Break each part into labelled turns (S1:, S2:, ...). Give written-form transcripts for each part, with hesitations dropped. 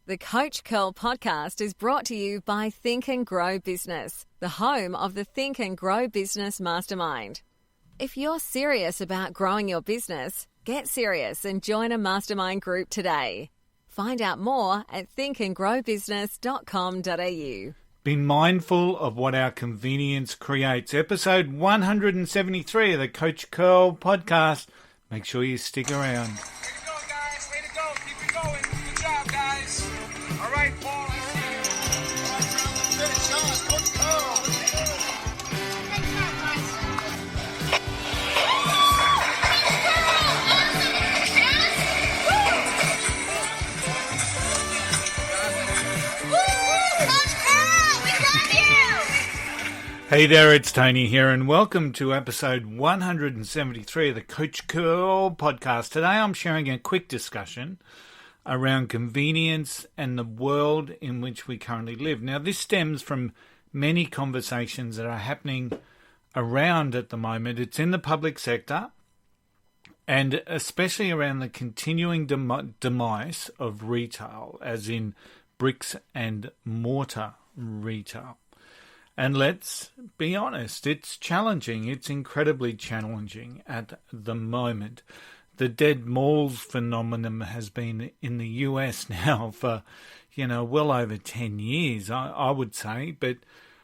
S1: The Coach Curl podcast is brought to you by Think and Grow Business, the home of the Think and Grow Business Mastermind. If you're serious about growing your business, get serious and join a mastermind group today. Find out more at thinkandgrowbusiness.com.au.
S2: Be mindful of what our convenience creates. Episode 173 of the Coach Curl podcast. Make sure you stick around.
S3: Way to go, guys. Way to go. Keep it going. Good job, guys. All right, Paul. I see you. All right, finish on. Coach Curl.
S2: Hey there, it's Tony here, and welcome to episode 173 of the Coach Curl podcast. Today I'm sharing a quick discussion around convenience and the world in which we currently live. Now, this stems from many conversations that are happening around at the moment. It's in the public sector, and especially around the continuing demise of retail, as in bricks and mortar retail. And let's be honest, it's challenging. It's incredibly challenging at the moment. The dead malls phenomenon has been in the US now for, well over 10 years, I would say, but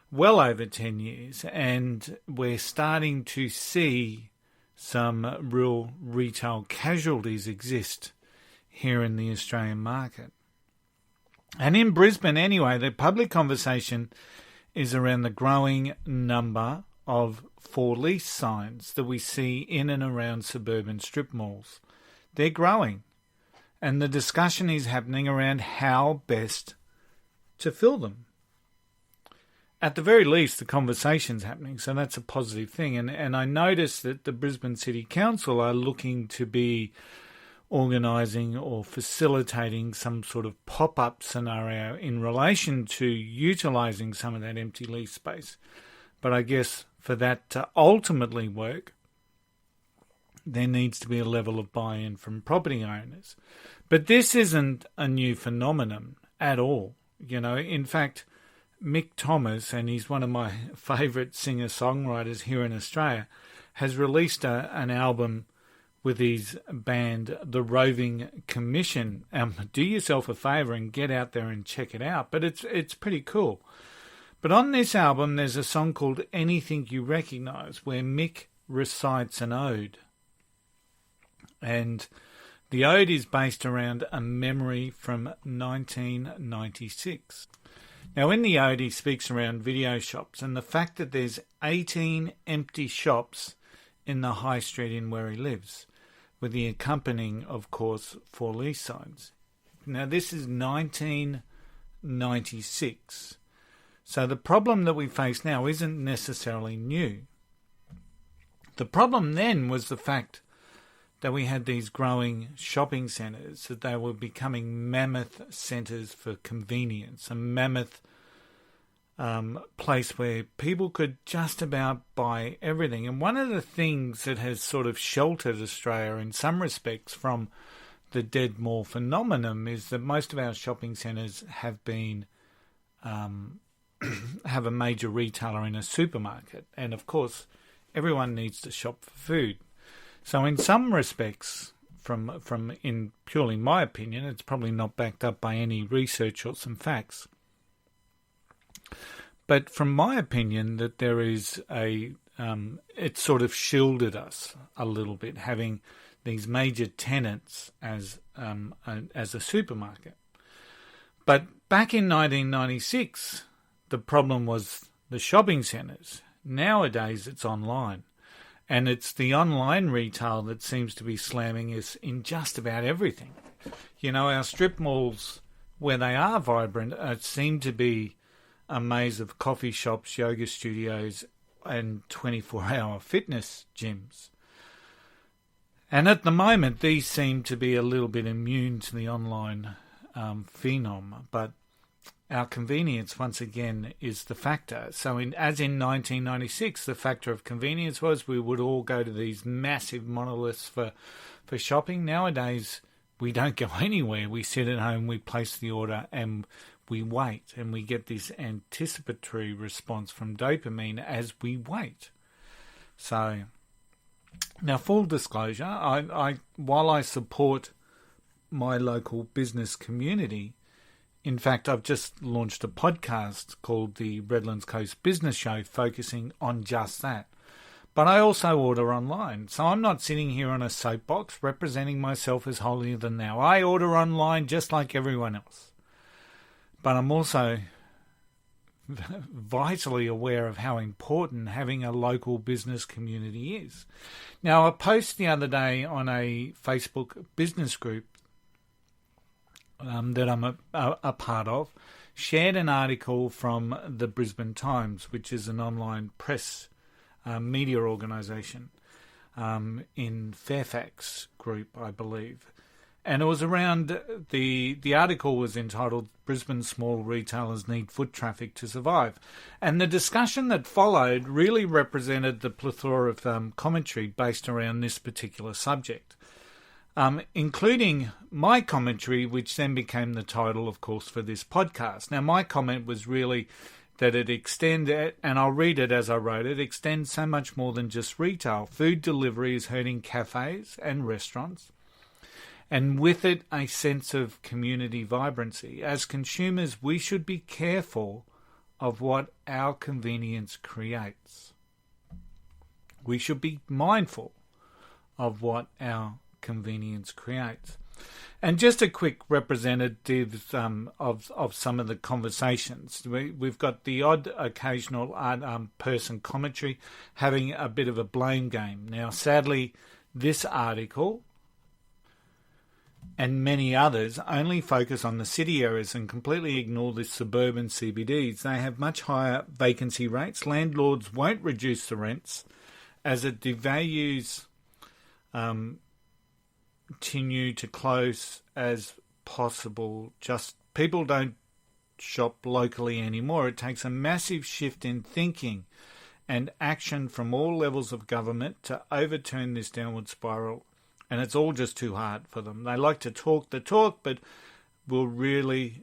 S2: well over 10 years. And we're starting to see some real retail casualties exist here in the Australian market. And in Brisbane anyway, the public conversation is around the growing number of for lease signs that we see in and around suburban strip malls. They're growing, and the discussion is happening around how best to fill them. At the very least, the conversation's happening, so that's a positive thing. And I noticed that the Brisbane City Council are looking to be organising or facilitating some sort of pop-up scenario in relation to utilising some of that empty lease space. But I guess for that to ultimately work, there needs to be a level of buy-in from property owners. But this isn't a new phenomenon at all. In fact, Mick Thomas, and he's one of my favourite singer-songwriters here in Australia, has released an album with his band, The Roving Commission. Do yourself a favour and get out there and check it out. But it's pretty cool. But on this album, there's a song called Anything You Recognise, where Mick recites an ode. And the ode is based around a memory from 1996. Now, in the ode, he speaks around video shops and the fact that there's 18 empty shops in the high street in where he lives, with the accompanying, of course, for lease signs. Now, this is 1996. So the problem that we face now isn't necessarily new. The problem then was the fact that we had these growing shopping centres, that they were becoming mammoth centres for convenience, a mammoth place where people could just about buy everything. And one of the things that has sort of sheltered Australia in some respects from the dead mall phenomenon is that most of our shopping centres have been have a major retailer in a supermarket, and of course everyone needs to shop for food. So in some respects, from in purely my opinion, it's probably not backed up by any research or some facts, but from my opinion, that there is it sort of shielded us a little bit, having these major tenants as a supermarket. But back in 1996, the problem was the shopping centres. Nowadays, it's online. And it's the online retail that seems to be slamming us in just about everything. Our strip malls, where they are vibrant, seem to be a maze of coffee shops, yoga studios, and 24-hour fitness gyms. And at the moment, these seem to be a little bit immune to the online phenom. But our convenience, once again, is the factor. So as in 1996, the factor of convenience was we would all go to these massive monoliths for shopping. Nowadays, we don't go anywhere. We sit at home, we place the order, and we wait, and we get this anticipatory response from dopamine as we wait. So, now full disclosure, I while I support my local business community, in fact, I've just launched a podcast called the Redlands Coast Business Show, focusing on just that. But I also order online, so I'm not sitting here on a soapbox representing myself as holier than thou. I order online just like everyone else. But I'm also vitally aware of how important having a local business community is. Now, a post the other day on a Facebook business group that I'm a part of shared an article from the Brisbane Times, which is an online press media organisation in Fairfax group, I believe. And it was around, the article was entitled, Brisbane Small Retailers Need Foot Traffic to Survive. And the discussion that followed really represented the plethora of commentary based around this particular subject, including my commentary, which then became the title, of course, for this podcast. Now, my comment was really that it extended, and I'll read it as I wrote it, extends so much more than just retail. Food delivery is hurting cafes and restaurants, and with it a sense of community vibrancy. As consumers, we should be careful of what our convenience creates. We should be mindful of what our convenience creates. And just a quick representative of some of the conversations. We've got the odd occasional person commentary having a bit of a blame game. Now, sadly, this article and many others only focus on the city areas and completely ignore the suburban CBDs. They have much higher vacancy rates. Landlords won't reduce the rents as it devalues continue to close as possible. Just people don't shop locally anymore. It takes a massive shift in thinking and action from all levels of government to overturn this downward spiral, and it's all just too hard for them. They like to talk the talk, but will really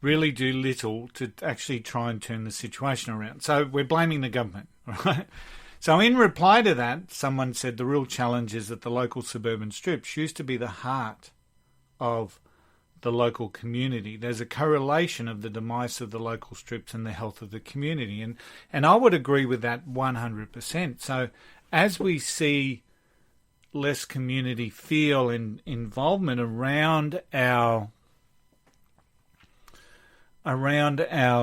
S2: do little to actually try and turn the situation around. So we're blaming the government, right? So in reply to that, someone said the real challenge is that the local suburban strips used to be the heart of the local community. There's a correlation of the demise of the local strips and the health of the community. And I would agree with that 100%. So as we see less community feel and involvement around our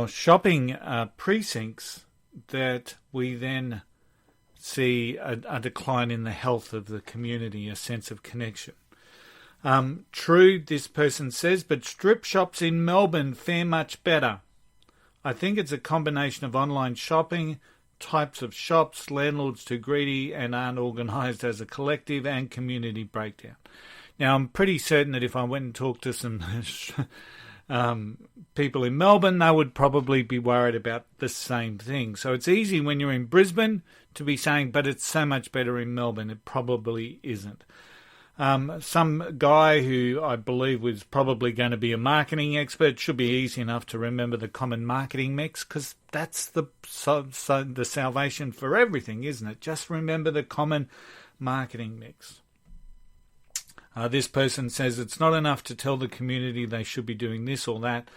S2: shopping precincts, that we then see a decline in the health of the community, a sense of connection. True, this person says, but strip shops in Melbourne fare much better. I think it's a combination of online shopping, types of shops, landlords too greedy and aren't organised as a collective, and community breakdown. Now, I'm pretty certain that if I went and talked to some people in Melbourne, they would probably be worried about the same thing. So it's easy when you're in Brisbane to be saying, but it's so much better in Melbourne. It probably isn't. Some guy who I believe was probably going to be a marketing expert, should be easy enough to remember the common marketing mix, because that's the salvation for everything, isn't it? Just remember the common marketing mix. This person says it's not enough to tell the community they should be doing this or that.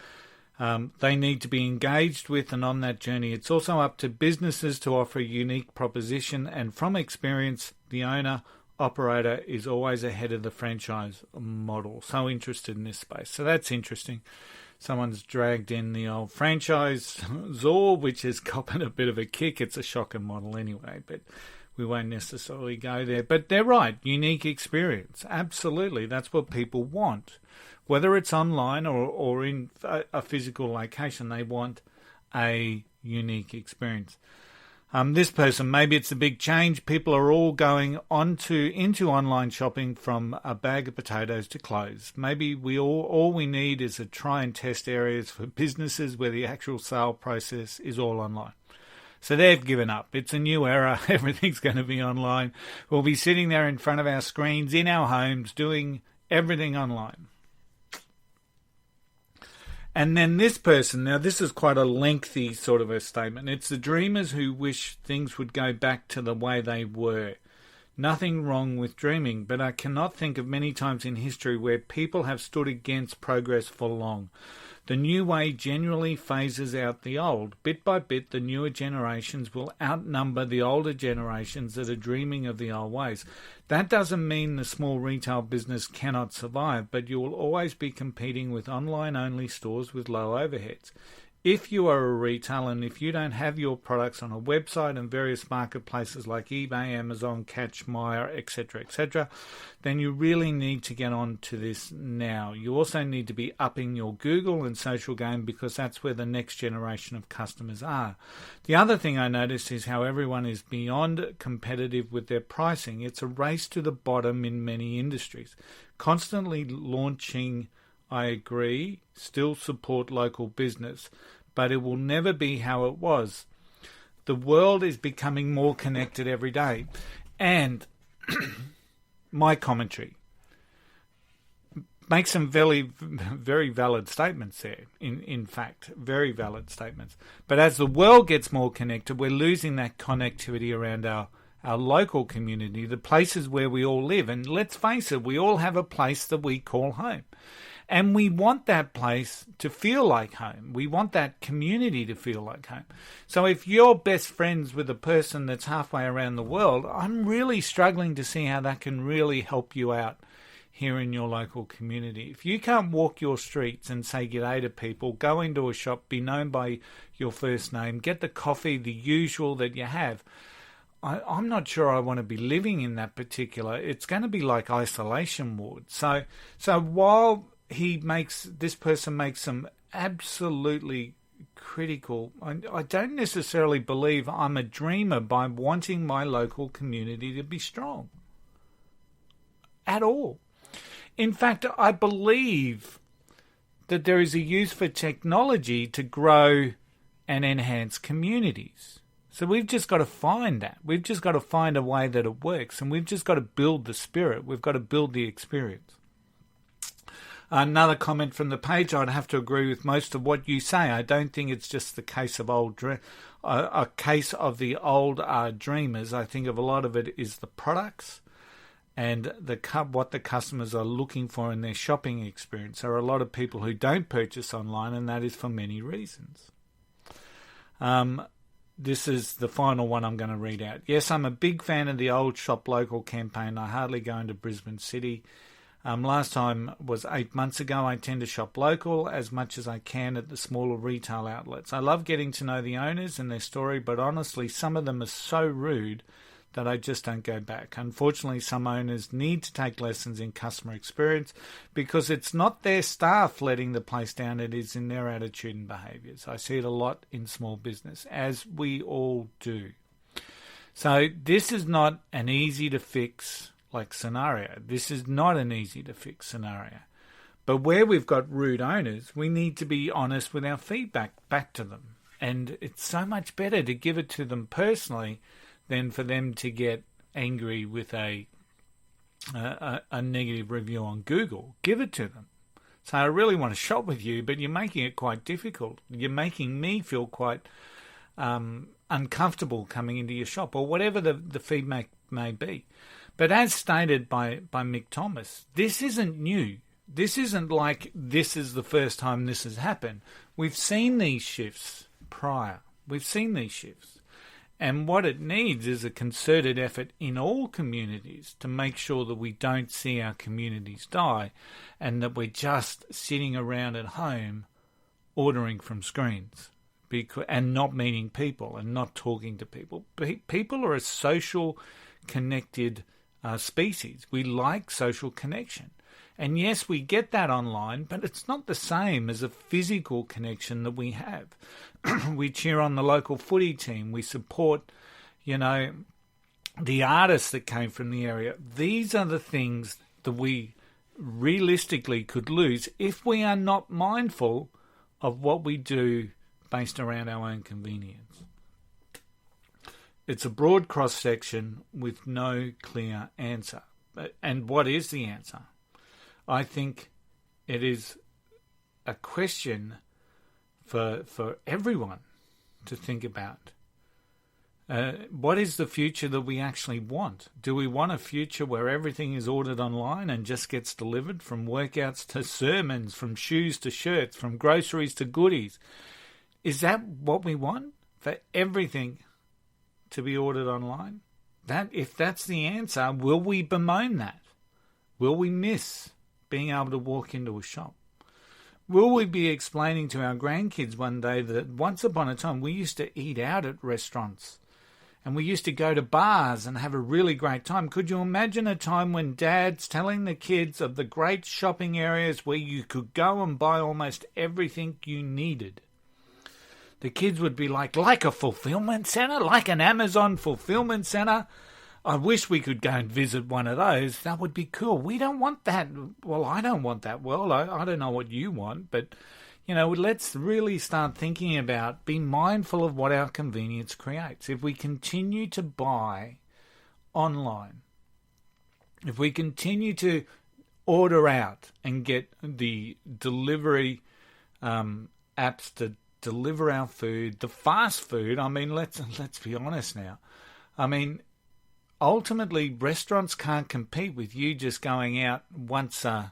S2: They need to be engaged with and on that journey. It's also up to businesses to offer a unique proposition, and from experience, the owner-operator is always ahead of the franchise model. So interested in this space. So that's interesting. Someone's dragged in the old franchise Zor, which has gotten a bit of a kick. It's a shocker model anyway, but we won't necessarily go there. But they're right, unique experience. Absolutely, that's what people want. Whether it's online or in a physical location, they want a unique experience. This person, maybe it's a big change. People are all going into online shopping from a bag of potatoes to clothes. Maybe all we need is to try and test areas for businesses where the actual sale process is all online. So they've given up. It's a new era. Everything's going to be online. We'll be sitting there in front of our screens in our homes doing Everything online. And then this person, now this is quite a lengthy sort of a statement. It's the dreamers who wish things would go back to the way they were. Nothing wrong with dreaming, but I cannot think of many times in history where people have stood against progress for long. The new way generally phases out the old. Bit by bit, the newer generations will outnumber the older generations that are dreaming of the old ways. That doesn't mean the small retail business cannot survive, but you will always be competing with online-only stores with low overheads. If you are a retailer and if you don't have your products on a website and various marketplaces like eBay, Amazon, Catchmire, etc., then you really need to get on to this now. You also need to be upping your Google and social game because that's where the next generation of customers are. The other thing I noticed is how everyone is beyond competitive with their pricing. It's a race to the bottom in many industries. Constantly launching, I agree, still support local business, but it will never be how it was. The world is becoming more connected every day. And my commentary makes some very, very valid statements there. In fact, very valid statements. But as the world gets more connected, we're losing that connectivity around our local community, the places where we all live. And let's face it, we all have a place that we call home. And we want that place to feel like home. We want that community to feel like home. So if you're best friends with a person that's halfway around the world, I'm really struggling to see how that can really help you out here in your local community. If you can't walk your streets and say g'day to people, go into a shop, be known by your first name, get the coffee, the usual that you have, I'm not sure I want to be living in that particular. It's going to be like isolation ward. So while this person makes some absolutely critical, I don't necessarily believe I'm a dreamer by wanting my local community to be strong at all. In fact, I believe that there is a use for technology to grow and enhance communities. So we've just got to find that. We've just got to find a way that it works, and we've just got to build the spirit. We've got to build the experience. Another comment from the page, I'd have to agree with most of what you say. I don't think it's just the case of a case of the old dreamers. I think of a lot of it is the products and what the customers are looking for in their shopping experience. There are a lot of people who don't purchase online, and that is for many reasons. This is the final one I'm going to read out. Yes, I'm a big fan of the old shop local campaign. I hardly go into Brisbane City. Last time was 8 months ago. I tend to shop local as much as I can at the smaller retail outlets. I love getting to know the owners and their story, but honestly, some of them are so rude that I just don't go back. Unfortunately, some owners need to take lessons in customer experience because it's not their staff letting the place down, it is in their attitude and behaviours. I see it a lot in small business, as we all do. So this is not an easy to fix scenario. This is not an easy to fix scenario. But where we've got rude owners, we need to be honest with our feedback back to them. And it's so much better to give it to them personally than for them to get angry with a negative review on Google. Give it to them. So I really want to shop with you, but you're making it quite difficult. You're making me feel quite uncomfortable coming into your shop, or whatever the feedback may be. But as stated by Mick Thomas, this isn't new. This isn't like this is the first time this has happened. We've seen these shifts prior. We've seen these shifts. And what it needs is a concerted effort in all communities to make sure that we don't see our communities die and that we're just sitting around at home ordering from screens and not meeting people and not talking to people. People are a social, connected species. We like social connection. And yes, we get that online, but it's not the same as a physical connection that we have. We cheer on the local footy team. We support, the artists that came from the area. These are the things that we realistically could lose if we are not mindful of what we do based around our own convenience. It's a broad cross-section with no clear answer. And what is the answer? I think it is a question for everyone to think about. What is the future that we actually want? Do we want a future where everything is ordered online and just gets delivered, from workouts to sermons, from shoes to shirts, from groceries to goodies? Is that what we want? For everything to be ordered online? If that's the answer, will we bemoan that? Will we miss being able to walk into a shop? Will we be explaining to our grandkids one day that once upon a time we used to eat out at restaurants and we used to go to bars and have a really great time? Could you imagine a time when Dad's telling the kids of the great shopping areas where you could go and buy almost everything you needed? The kids would be like a fulfillment center, like an Amazon fulfillment center. I wish we could go and visit one of those. That would be cool. We don't want that. Well, I don't want that. Well, I don't know what you want, but, let's really start thinking about, be mindful of what our convenience creates. If we continue to buy online, if we continue to order out and get the delivery apps to deliver our food, the fast food, let's be honest now. Ultimately, restaurants can't compete with you just going out once a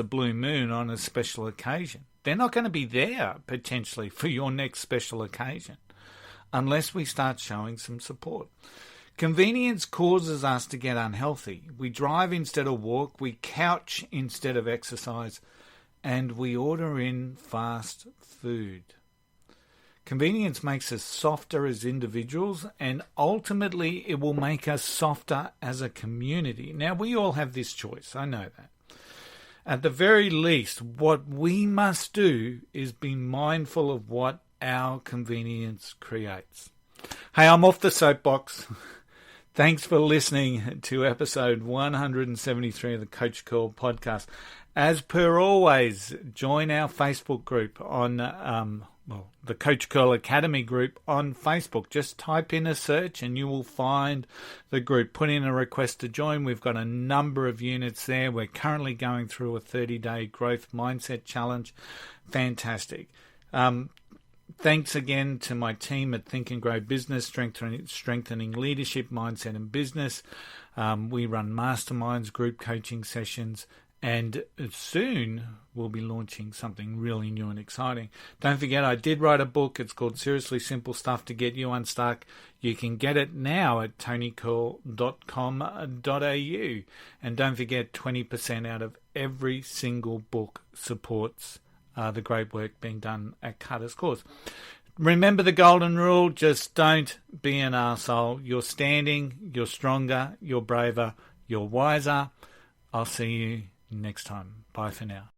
S2: blue moon on a special occasion. They're not going to be there, potentially, for your next special occasion, unless we start showing some support. Convenience causes us to get unhealthy. We drive instead of walk, we couch instead of exercise, and we order in fast food. Convenience makes us softer as individuals, and ultimately it will make us softer as a community. Now, we all have this choice. I know that. At the very least, what we must do is be mindful of what our convenience creates. Hey, I'm off the soapbox. Thanks for listening to episode 173 of the Coach Curl podcast. As per always, join our Facebook group on the Coach Curl Academy group on Facebook. Just type in a search and you will find the group. Put in a request to join. We've got a number of units there. We're currently going through a 30-day growth mindset challenge. Fantastic. Thanks again to my team at Think and Grow Business, strengthening leadership, mindset and business. We run masterminds, group coaching sessions, and soon we'll be launching something really new and exciting. Don't forget, I did write a book. It's called Seriously Simple Stuff to Get You Unstuck. You can get it now at tonycurl.com.au. And don't forget, 20% out of every single book supports the great work being done at Carter's Cause. Remember the golden rule, just don't be an arsehole. You're standing, you're stronger, you're braver, you're wiser. I'll see you next time. Bye for now.